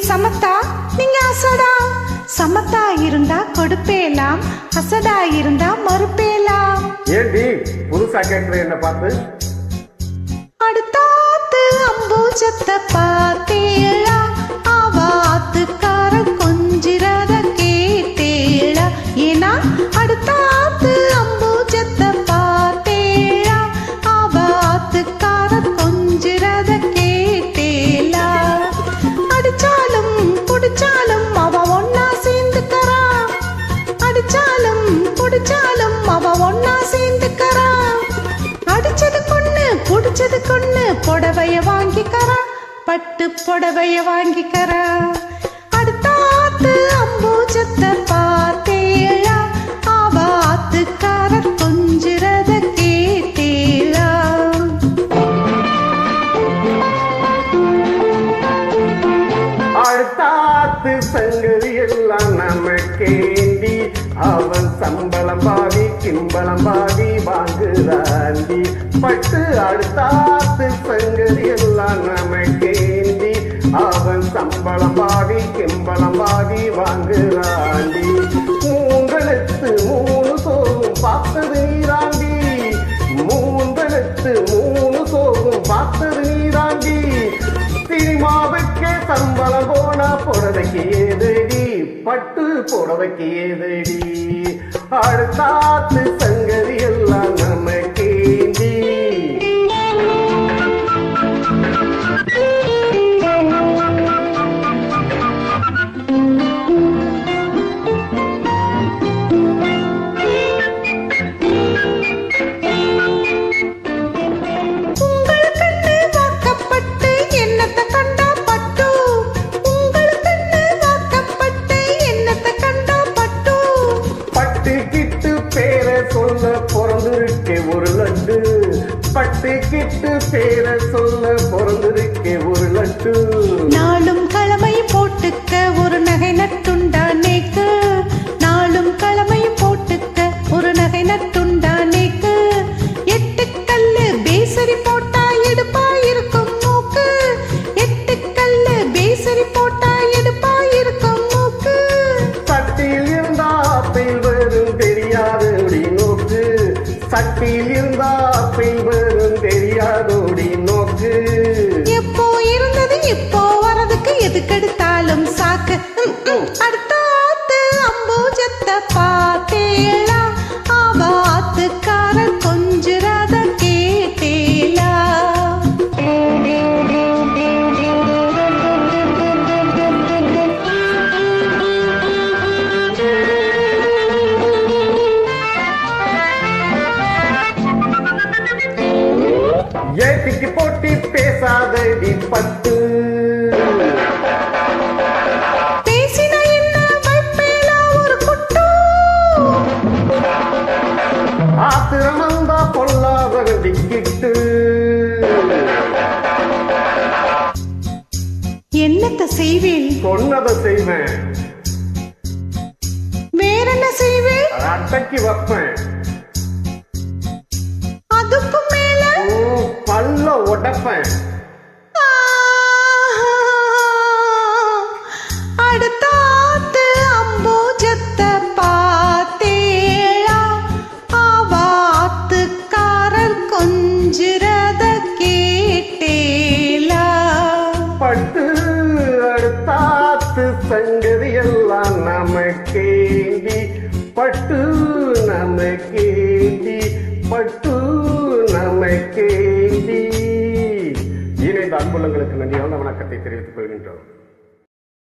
சமத்தா நீங்க அசடா. சமத்தா இருந்தா கொடுப்பேலாம், அசடா இருந்தா மறுப்பேலாம். ஏண்டி புதுசா கேட்கிற என்ன பார்த்து? அடுத்தாத்து அம்பூஜத்தை பார்த்தேளா, ஆவாத்துக்கார கொஞ்சிரத கேட்டேளா. ஏன்னா அடுத்தாத்து அம்பூஜத்தை பார்த்தேளா, ஆவாத்துக்கார கொஞ்சிரத கேட்டேளா. அடிச்சாலும் குடிச்சாலும் அவ ஒன்னா சேர்ந்துக்கறா, அடிச்சாலும் குடிச்சாலும் அவ ஒன்னா சேர்ந்துக்கறா. அடிச்சது கொன்னு புடிச்சது கொன்னு புடவைய வாங்கிக்கறா, பட்டு புடவைய வாங்கிக்கறா. அடுத்தாத்து அம்பூஜத்தை பார்த்தேளா, ஆவாத்துக்கார கொஞ்சிரத கேட்டேளா. அடுத்தாத்து சங்கதி எல்லாம் நமக்கேண்டி, அவன் சம்பளம் பாதி கிம்பளம் பாதி வாங்குறாண்டி. பட்டு அடுத்தாத்து சங்கதி எல்லாம் நமக்கேண்டி, அவன் சம்பளம் பாதி கிம்பளம் பாதி வாங்குறாண்டி. மூங்கலத்து மூணு சோகும் பார்த்தது நீராண்டி, மூங்கலத்து மூணு சோகும் பார்த்தது நீராண்டி. சினிமாவுக்கே சம்பளம் போனா புடவைக்கு ஏதடி, பட்டு புடவைக்கு ஏதடி. அடுத்தாத்து சங்கதி எல்லாம் நமக்கேண்டி. சொல்ல பிறந்திருக்கே ஒரு லட்டு, பட்டு கிட்டு பேர சொல்ல பிறந்திருக்கே ஒரு லட்டு. நாளும் கிழமை போட்டுக்க ஒரு நகை நட்டுண்டானேக்கு, நாளும் கிழமை போட்டுக்க ஒரு நகை நட்டுண்டானேக்கு. எட்டு கல்லு பேசரி போட்டா எடுப்பா இருக்கும் மூக்கு, எட்டு கல்லு பேசரி போட்டா எடுப்பா இருக்கும் மூக்கு. சட்டியில் இருந்தா பெயில் வரும் தெரியாதடி நோக்கு, சட்டியில் இருந்தா பெயில் வரும் தெரியாதோடி நோக்கு. எப்போ இருந்தது இப்போ வரதுக்கு எதுக்கெடுத்தாலும் சாக்கு. அடுத்தாத்து அம்பூஜத்தை பார்த்தேளா, ஆவாத்துக்கார கொஞ்சிரத கேட்டேளா. ஏட்டிக்கு போட்டி பேசாதடி பட்டு, பேசின என்ன வைப்பேலா ஒரு குட்டு. ஆத்திரம் வந்தா பொல்லாதடி கிட்டு. என்னத்த செய்வேன்? சொன்னதை செய்வேன். வேறென்ன செய்வேன்? அடக்கி வைப்பேன். அதுக்கும் மேல பல்ல உடைப்பேன். அடுத்தாத்து அம்பூஜத்தை பார்த்தேளா, ஆவாத்துக்காரர் கொஞ்சிரத கேட்டேளா. பட்டு அடுத்தாத்து சங்கதி எல்லாம் நமக்கேண்டி, பட்டு நமக்கேண்டி, பட்டு நமக்கேண்டி. இணைந்த அன்புள்ளங்களுக்கு நன்றியான வணக்கத்தை தெரிவித்துக் கொள்கின்றோம்.